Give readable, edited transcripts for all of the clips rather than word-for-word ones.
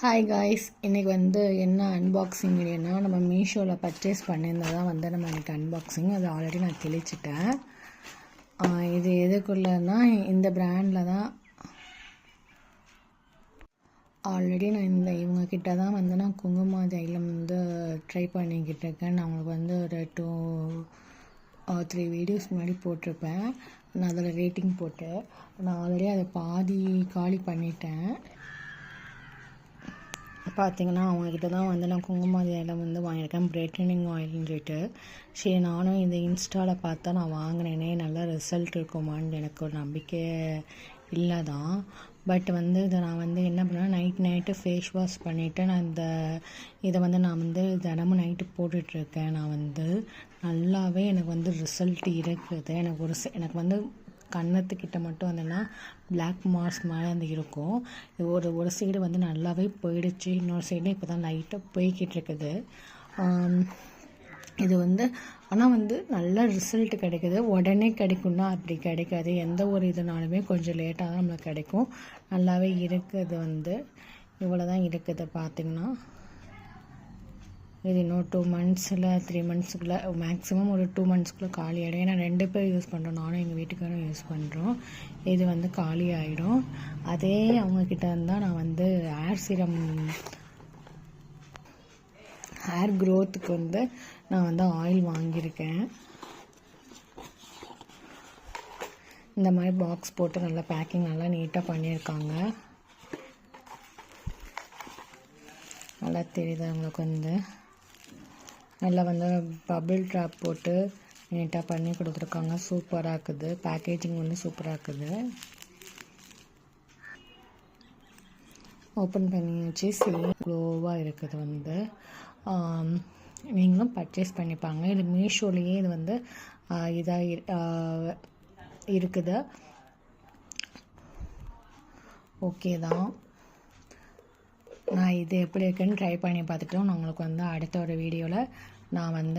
Hi guys, இன்றைக்கி என்ன unboxing வீடியோனா நம்ம மீஷோவில் பர்ச்சேஸ் பண்ணியிருந்ததான் நம்ம இன்றைக்கி அன்பாக்சிங். அது ஆல்ரெடி நான் தெளிச்சிட்டேன். இது எதுக்குள்ளனா இந்த பிராண்டில் தான் ஆல்ரெடி நான் இவங்கக்கிட்ட தான் நான் குங்கும தைலம் ட்ரை பண்ணிக்கிட்டு இருக்கேன். நான் உங்களுக்கு ஒரு 2-3 வீடியோஸ் முன்னாடி போட்டிருப்பேன். நான் அதில் ரேட்டிங் போட்டு நான் ஆல்ரெடி அதை பாதி காலி பண்ணிட்டேன். பார்த்திங்கன்னா அவங்கக்கிட்ட தான் நான் குங்கும தைலம் வாங்கியிருக்கேன், பிரைட்டனிங் ஆயில்னு சொல்லிட்டு. சரி, நானும் இந்த இன்ஸ்டாவில் பார்த்தா நான் வாங்கினேனே நல்ல ரிசல்ட் இருக்குமான்னு எனக்கு ஒரு நம்பிக்கை இல்லை தான். பட் இதை நான் என்ன பண்ணேன், நைட்டு ஃபேஸ் வாஷ் பண்ணிவிட்டு நான் இதை நான் தினமும் நைட்டு போட்டுட்ருக்கேன். நான் நல்லாவே எனக்கு ரிசல்ட் இருக்குது. எனக்கு கன்னத்துக்கிட்ட மட்டும் பிளாக் மார்க்ஸ் மாதிரி இருக்கும். இது ஒரு சைடு நல்லாவே போயிடுச்சு, இன்னொரு சைடு இப்போ தான் லைட்டாக போய்கிட்டு இருக்குது. இது ஆனால் நல்ல ரிசல்ட் கிடைக்குது. உடனே கிடைக்கும்னா அப்படி கிடைக்காது. எந்த ஒரு இதுனாலுமே கொஞ்சம் லேட்டாக தான் நம்மளுக்கு கிடைக்கும். நல்லாவே இருக்குது. இவ்வளோ தான் இருக்குது. பார்த்திங்கன்னா இது இன்னும் 2 மந்த்ஸில் 3 மந்த்ஸுக்குள்ளே மேக்ஸிமம் ஒரு 2 மந்த்ஸ்க்குள்ளே காலி ஆகிடும். ஏன்னா 2 பேர் யூஸ் பண்ணுறோம், நானும் எங்கள் வீட்டுக்காரும் யூஸ் பண்ணுறோம். இது காலி ஆகிடும். அதே அவங்கக்கிட்ட இருந்தால் நான் ஹேர் க்ரோத்துக்கு நான் ஆயில் வாங்கியிருக்கேன். இந்த மாதிரி பாக்ஸ் போட்டு நல்லா பேக்கிங் நல்லா நீட்டாக பண்ணியிருக்காங்க. நல்லா தெரியுது அவங்களுக்கு நல்லா பபிள் ட்ராப் போட்டு நீட்டாக பண்ணி கொடுத்துருக்காங்க. சூப்பராக இருக்குது. பேக்கேஜிங் சூப்பராக இருக்குது. ஓப்பன் பண்ணி வச்சு க்ளோவாக இருக்குது. நீங்களும் பர்ச்சேஸ் பண்ணிப்பாங்க. இது மீஷோலேயே இது இதாக இருக்குது. ஓகே தான். நான் இது எப்படி இருக்குன்னு ட்ரை பண்ணி பார்த்துட்டோம். நான் உங்களுக்கு அடுத்த ஒரு வீடியோவில் நான்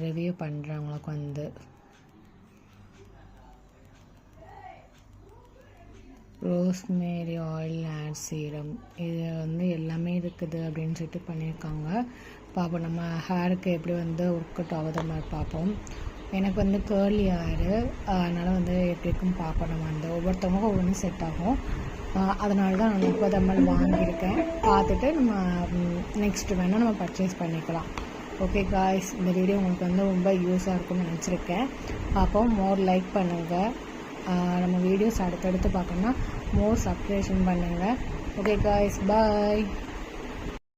ரிவ்யூ பண்ணுறேன். உங்களுக்கு ரோஸ்மேரி ஆயில் ஹேர் சீரம் இது எல்லாமே இருக்குது அப்படின்னு சொல்லிட்டு பண்ணியிருக்காங்க. பார்ப்போம் நம்ம ஹேருக்கு எப்படி ஒர்க் அவுட் ஆகுது மாதிரி பார்ப்போம். எனக்கு கேர்லி ஹேரு, அதனால் எப்படி இருக்குன்னு பார்ப்போம். நம்ம ஒவ்வொருத்தவங்களுக்கும் ஒவ்வொன்றும் செட் ஆகும். அதனால தான் நான் 30 ml வாங்கியிருக்கேன். பார்த்துட்டு நம்ம நெக்ஸ்ட் வேணால் நம்ம பர்ச்சேஸ் பண்ணிக்கலாம். ஓகே காய்ஸ், இந்த வீடியோ உங்களுக்கு ரொம்ப யூஸாக இருக்கும்னு நினச்சிருக்கேன். பார்ப்போம். மோர் லைக் பண்ணுங்கள். நம்ம வீடியோஸ் அடுத்தடுத்து பார்க்கணுன்னா மோர் சப்ஸ்கிரிப்ஷன் பண்ணுங்கள். ஓகே காய்ஸ், பாய்.